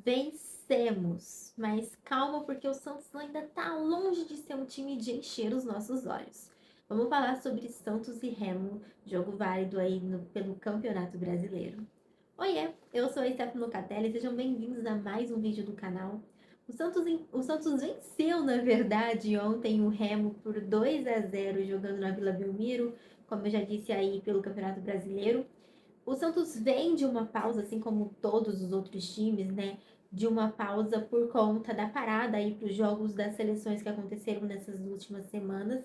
Vencemos, mas calma porque o Santos ainda tá longe de ser um time de encher os nossos olhos. Vamos falar sobre Santos e Remo, jogo válido aí pelo Campeonato Brasileiro. Oiê, eu sou a Stefano Locatelli, sejam bem-vindos a mais um vídeo do canal. O Santos venceu, na verdade, ontem o Remo por 2-0 jogando na Vila Belmiro, como eu já disse aí, pelo Campeonato Brasileiro. O Santos vem de uma pausa, assim como todos os outros times, né? De uma pausa por conta da parada aí para os jogos das seleções que aconteceram nessas últimas semanas.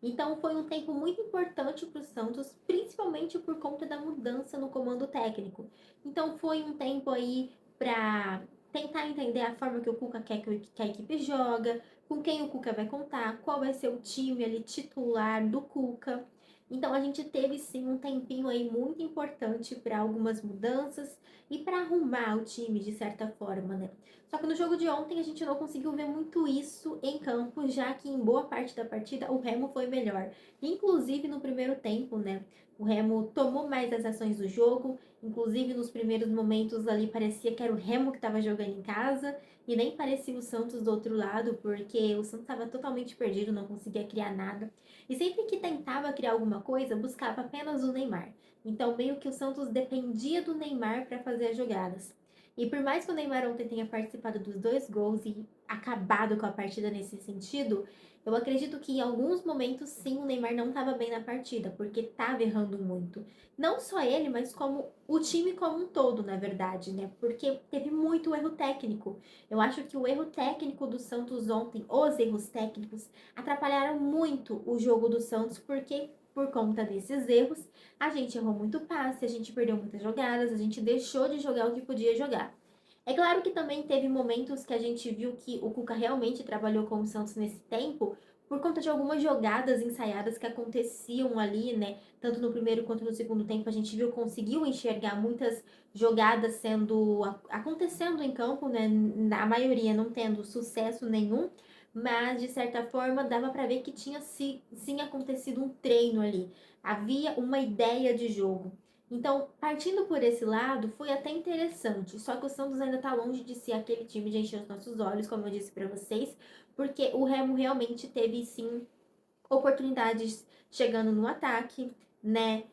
Então foi um tempo muito importante para o Santos, principalmente por conta da mudança no comando técnico. Então foi um tempo aí para tentar entender a forma que o Cuca quer que a equipe joga, com quem o Cuca vai contar, qual vai ser o time ali titular do Cuca. Então a gente teve sim um tempinho aí muito importante para algumas mudanças e para arrumar o time de certa forma, né? Só que no jogo de ontem a gente não conseguiu ver muito isso em campo, já que em boa parte da partida o Remo foi melhor. Inclusive no primeiro tempo, né? O Remo tomou mais as ações do jogo, inclusive nos primeiros momentos ali parecia que era o Remo que estava jogando em casa e nem parecia o Santos do outro lado, porque o Santos estava totalmente perdido, não conseguia criar nada. E sempre que tentava criar alguma coisa, buscava apenas o Neymar. Então, meio que o Santos dependia do Neymar para fazer as jogadas. E por mais que o Neymar ontem tenha participado dos dois gols e acabado com a partida nesse sentido, eu acredito que em alguns momentos sim o Neymar não estava bem na partida, porque estava errando muito. Não só ele, mas como o time como um todo, na verdade, né? Porque teve muito erro técnico. Eu acho que o erro técnico do Santos ontem, os erros técnicos, atrapalharam muito o jogo do Santos, porque por conta desses erros, a gente errou muito passe, a gente perdeu muitas jogadas, a gente deixou de jogar o que podia jogar. É claro que também teve momentos que a gente viu que o Cuca realmente trabalhou com o Santos nesse tempo, por conta de algumas jogadas ensaiadas que aconteciam ali, né? Tanto no primeiro quanto no segundo tempo, a gente viu, conseguiu enxergar muitas jogadas acontecendo em campo, né? A maioria não tendo sucesso nenhum, mas de certa forma dava para ver que tinha sim acontecido um treino ali. Havia uma ideia de jogo. Então, partindo por esse lado, foi até interessante. Só que o Santos ainda tá longe de ser aquele time de encher os nossos olhos, como eu disse para vocês, porque o Remo realmente teve sim oportunidades chegando no ataque, né?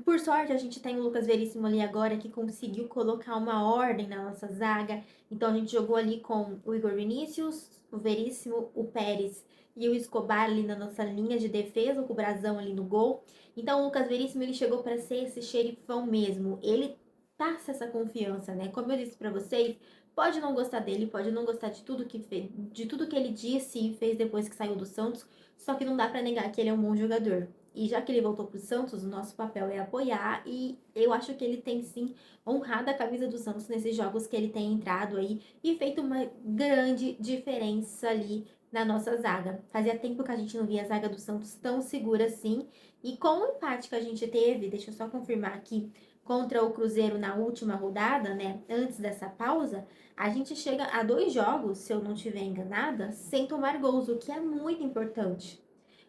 Por sorte, a gente tem o Lucas Veríssimo ali agora que conseguiu colocar uma ordem na nossa zaga. Então a gente jogou ali com o Igor Vinícius, o Veríssimo, o Pérez e o Escobar ali na nossa linha de defesa, com o Brazão ali no gol. Então o Lucas Veríssimo ele chegou para ser esse xerifão mesmo. Ele passa essa confiança, né? Como eu disse para vocês, pode não gostar dele, pode não gostar de tudo que fez, de tudo que ele disse e fez depois que saiu do Santos, só que não dá para negar que ele é um bom jogador. E já que ele voltou pro Santos, o nosso papel é apoiar e eu acho que ele tem sim honrado a camisa do Santos nesses jogos que ele tem entrado aí e feito uma grande diferença ali na nossa zaga. Fazia tempo que a gente não via a zaga do Santos tão segura assim. E com o empate que a gente teve, deixa eu só confirmar aqui, contra o Cruzeiro na última rodada, né, antes dessa pausa, a gente chega a 2 jogos, se eu não estiver enganada, sem tomar gols, o que é muito importante.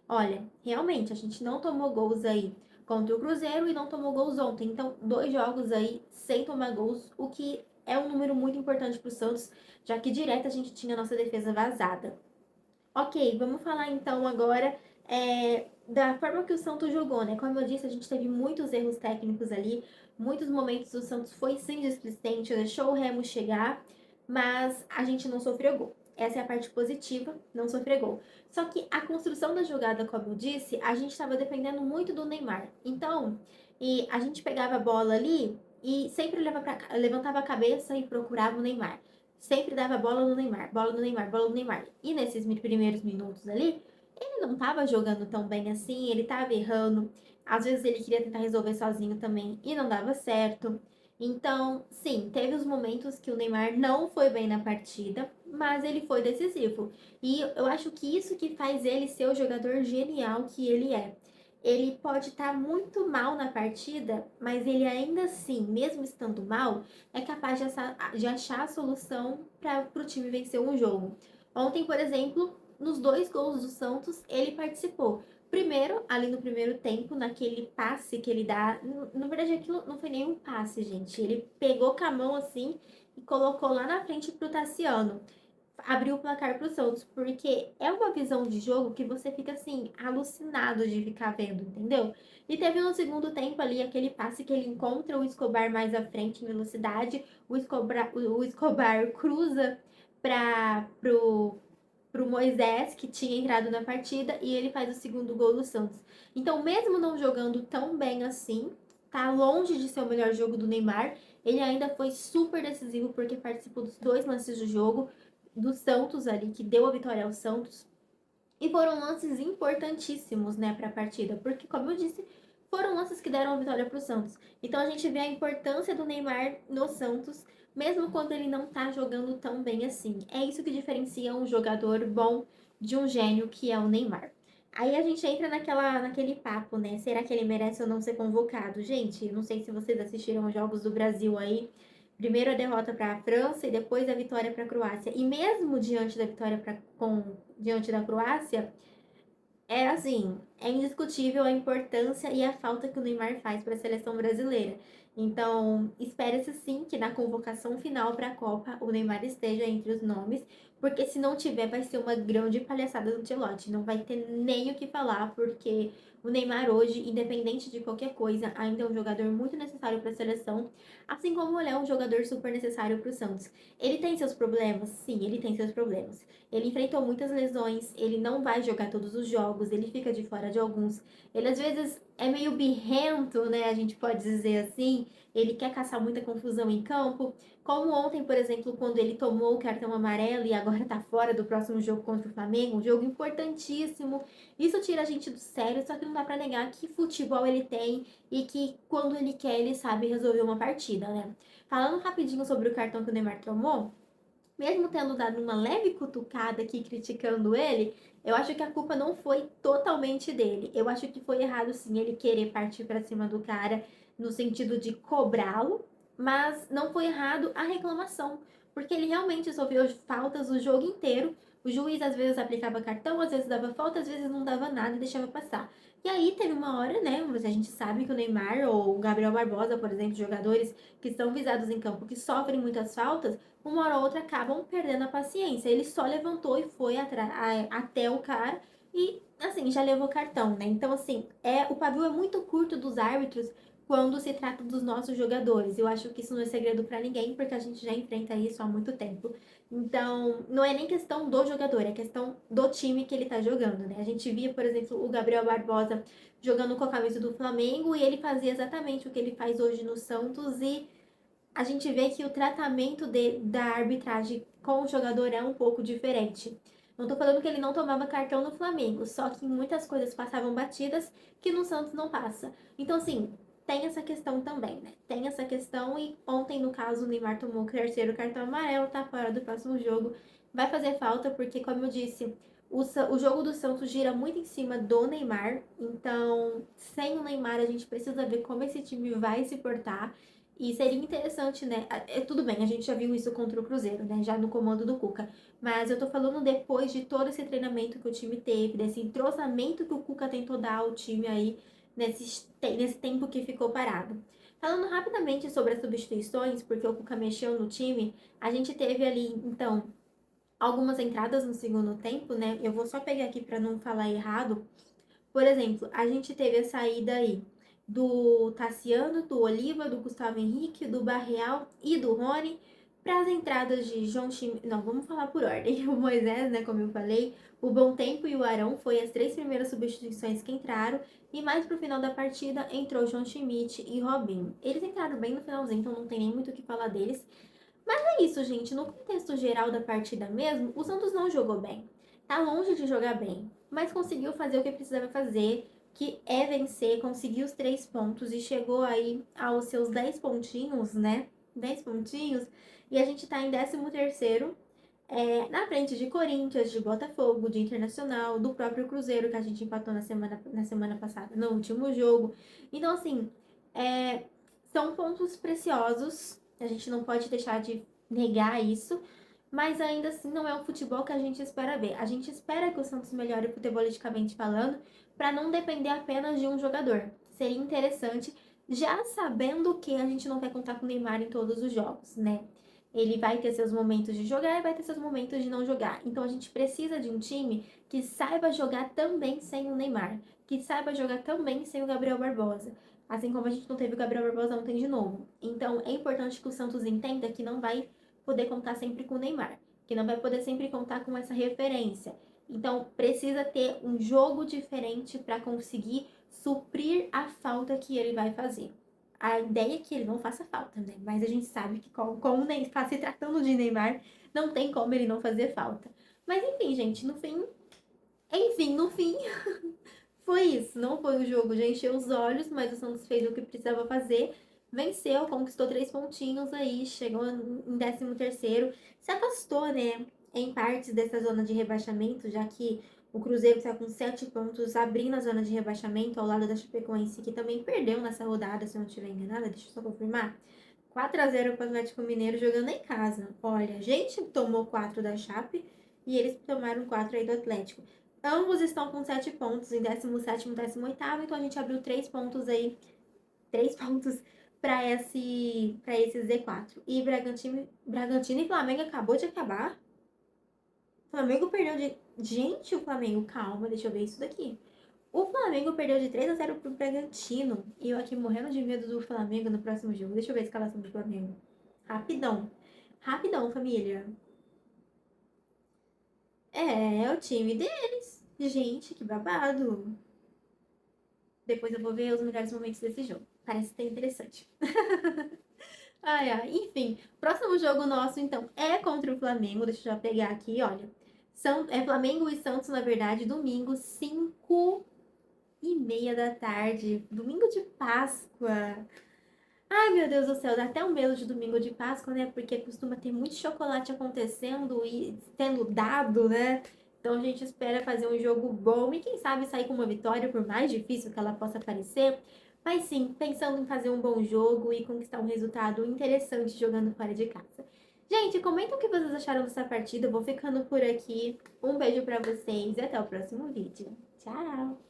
Olha, realmente, a gente não tomou gols aí contra o Cruzeiro e não tomou gols ontem. Então, 2 jogos aí sem tomar gols, o que é um número muito importante para o Santos, já que direto a gente tinha a nossa defesa vazada. Ok, vamos falar então agora da forma que o Santos jogou, né? Como eu disse, a gente teve muitos erros técnicos ali, muitos momentos o Santos foi sim displicente, deixou o Remo chegar, mas a gente não sofreu gol. Essa é a parte positiva, não sofreu gol. Só que a construção da jogada, como eu disse, a gente estava dependendo muito do Neymar. Então, e a gente pegava a bola ali e sempre levantava a cabeça e procurava o Neymar. Sempre dava bola no Neymar, bola no Neymar, bola no Neymar. E nesses primeiros minutos ali, ele não estava jogando tão bem assim, ele estava errando. Às vezes ele queria tentar resolver sozinho também e não dava certo. Então, sim, teve os momentos que o Neymar não foi bem na partida, mas ele foi decisivo. E eu acho que isso que faz ele ser o jogador genial que ele é. Ele pode estar muito mal na partida, mas ele ainda assim, mesmo estando mal, é capaz de achar a solução para o time vencer um jogo. Ontem, por exemplo, nos 2 gols do Santos, ele participou. Primeiro, ali no primeiro tempo, naquele passe que ele dá. Na verdade, aquilo não foi nem um passe, gente. Ele pegou com a mão assim e colocou lá na frente pro Tassiano. Abriu o placar pro Santos, porque é uma visão de jogo que você fica assim, alucinado de ficar vendo, entendeu? E teve no segundo tempo ali aquele passe que ele encontra o Escobar mais à frente em velocidade, o Escobar cruza pro Moisés, que tinha entrado na partida, e ele faz o segundo gol do Santos. Então, mesmo não jogando tão bem assim, tá longe de ser o melhor jogo do Neymar, ele ainda foi super decisivo porque participou dos dois lances do jogo, do Santos ali, que deu a vitória ao Santos. E foram lances importantíssimos, né, para a partida, porque, como eu disse, foram lances que deram a vitória para o Santos. Então a gente vê a importância do Neymar no Santos, mesmo quando ele não tá jogando tão bem assim. É isso que diferencia um jogador bom de um gênio, que é o Neymar. Aí a gente entra naquele papo, né? Será que ele merece ou não ser convocado? Gente, não sei se vocês assistiram os Jogos do Brasil aí. Primeiro a derrota para a França e depois a vitória para a Croácia. E mesmo diante da vitória diante da Croácia, é assim, é indiscutível a importância e a falta que o Neymar faz para a seleção brasileira. Então, espera-se sim que na convocação final para a Copa o Neymar esteja entre os nomes, porque se não tiver vai ser uma grande palhaçada do Ancelotti, não vai ter nem o que falar, porque o Neymar hoje, independente de qualquer coisa, ainda é um jogador muito necessário para a seleção, assim como ele é um jogador super necessário para o Santos. Ele tem seus problemas? Sim, ele tem seus problemas. Ele enfrentou muitas lesões, ele não vai jogar todos os jogos, ele fica de fora de alguns. Ele às vezes é meio birrento, né? A gente pode dizer assim. Ele quer caçar muita confusão em campo. Como ontem, por exemplo, quando ele tomou o cartão amarelo e agora tá fora do próximo jogo contra o Flamengo, um jogo importantíssimo. Isso tira a gente do sério, só que não dá pra negar que futebol ele tem e que quando ele quer, ele sabe resolver uma partida, né? Falando rapidinho sobre o cartão que o Neymar tomou, mesmo tendo dado uma leve cutucada aqui criticando ele, eu acho que a culpa não foi totalmente dele. Eu acho que foi errado sim ele querer partir para cima do cara no sentido de cobrá-lo, mas não foi errado a reclamação, porque ele realmente sofreu faltas o jogo inteiro. O juiz às vezes aplicava cartão, às vezes dava falta, às vezes não dava nada e deixava passar. E aí teve uma hora, né? Mas a gente sabe que o Neymar ou o Gabriel Barbosa, por exemplo, jogadores que estão visados em campo, que sofrem muitas faltas, uma hora ou outra acabam perdendo a paciência. Ele só levantou e foi até o cara e, assim, já levou cartão, né? Então, assim, o pavio é muito curto dos árbitros quando se trata dos nossos jogadores. Eu acho que isso não é segredo para ninguém, porque a gente já enfrenta isso há muito tempo. Então, não é nem questão do jogador, é questão do time que ele tá jogando, né? A gente via, por exemplo, o Gabriel Barbosa jogando com a camisa do Flamengo e ele fazia exatamente o que ele faz hoje no Santos e a gente vê que o tratamento da arbitragem com o jogador é um pouco diferente. Não tô falando que ele não tomava cartão no Flamengo, só que muitas coisas passavam batidas que no Santos não passa. Então, assim, tem essa questão também, né? Tem essa questão e ontem, no caso, o Neymar tomou o terceiro cartão amarelo, tá fora do próximo jogo. Vai fazer falta porque, como eu disse, o jogo do Santos gira muito em cima do Neymar. Então, sem o Neymar, a gente precisa ver como esse time vai se portar. E seria interessante, né? Tudo bem, a gente já viu isso contra o Cruzeiro, né? Já no comando do Cuca. Mas eu tô falando depois de todo esse treinamento que o time teve, desse entrosamento que o Cuca tentou dar ao time aí nesse tempo que ficou parado. Falando rapidamente sobre as substituições, porque o Cuca mexeu no time, a gente teve ali, então, algumas entradas no segundo tempo, né? Eu vou só pegar aqui para não falar errado. Por exemplo, a gente teve a saída aí do Tassiano, do Oliva, do Gustavo Henrique, do Barreal e do Rony para as entradas de João Schmidt. Não, vamos falar por ordem. O Moisés, né, como eu falei, o Bom Tempo e o Arão foi as três primeiras substituições que entraram e mais pro final da partida entrou João Schmidt e Robinho. Eles entraram bem no finalzinho, então não tem nem muito o que falar deles. Mas é isso, gente. No contexto geral da partida mesmo, o Santos não jogou bem. Tá longe de jogar bem, mas conseguiu fazer o que precisava fazer, que é vencer, conseguiu os 3 pontos e chegou aí aos seus 10 pontinhos, né? 10 pontinhos. E a gente tá em 13º, na frente de Corinthians, de Botafogo, de Internacional, do próprio Cruzeiro, que a gente empatou na semana passada, no último jogo. Então, assim, são pontos preciosos, a gente não pode deixar de negar isso, mas ainda assim não é o futebol que a gente espera ver. A gente espera que o Santos melhore futebolisticamente falando, para não depender apenas de um jogador. Seria interessante, já sabendo que a gente não vai contar com o Neymar em todos os jogos, né? Ele vai ter seus momentos de jogar e vai ter seus momentos de não jogar. Então a gente precisa de um time que saiba jogar também sem o Neymar, que saiba jogar também sem o Gabriel Barbosa. Assim como a gente não teve o Gabriel Barbosa ontem de novo. Então é importante que o Santos entenda que não vai poder contar sempre com o Neymar, que não vai poder sempre contar com essa referência. Então precisa ter um jogo diferente para conseguir suprir a falta que ele vai fazer. A ideia é que ele não faça falta, né? Mas a gente sabe que como se tratando de Neymar, não tem como ele não fazer falta. Mas enfim, gente, no fim, foi isso. Não foi o jogo de encher os olhos, mas o Santos fez o que precisava fazer. Venceu, conquistou 3 pontinhos aí, chegou em 13º. Se afastou, né, em partes dessa zona de rebaixamento, já que o Cruzeiro está com 7 pontos, abrindo a zona de rebaixamento ao lado da Chapecoense, que também perdeu nessa rodada, se eu não estiver enganada. Deixa eu só confirmar. 4-0 para o Atlético Mineiro jogando em casa. Olha, a gente tomou 4 da Chape e eles tomaram 4 aí do Atlético. Ambos estão com 7 pontos em 17º e 18º, então a gente abriu 3 pontos aí, 3 pontos para esse Z4. E Bragantino e Flamengo acabou de acabar. O Flamengo perdeu de... Gente, o Flamengo, calma, deixa eu ver isso daqui. O Flamengo perdeu de 3-0 pro Bragantino. E eu aqui morrendo de medo do Flamengo no próximo jogo. Deixa eu ver a escalação do Flamengo. Rapidão. Rapidão, família. É o time deles. Gente, que babado. Depois eu vou ver os melhores momentos desse jogo. Parece ter interessante. Ai, ai. Enfim, próximo jogo nosso, então, é contra o Flamengo. Deixa eu já pegar aqui, olha. É Flamengo e Santos, na verdade, domingo, 5h30 da tarde. Domingo de Páscoa. Ai, meu Deus do céu, dá até um medo de domingo de Páscoa, né? Porque costuma ter muito chocolate acontecendo e sendo dado, né? Então a gente espera fazer um jogo bom e quem sabe sair com uma vitória, por mais difícil que ela possa parecer. Mas sim, pensando em fazer um bom jogo e conquistar um resultado interessante jogando fora de casa. Gente, comenta o que vocês acharam dessa partida. Eu vou ficando por aqui. Um beijo pra vocês e até o próximo vídeo. Tchau!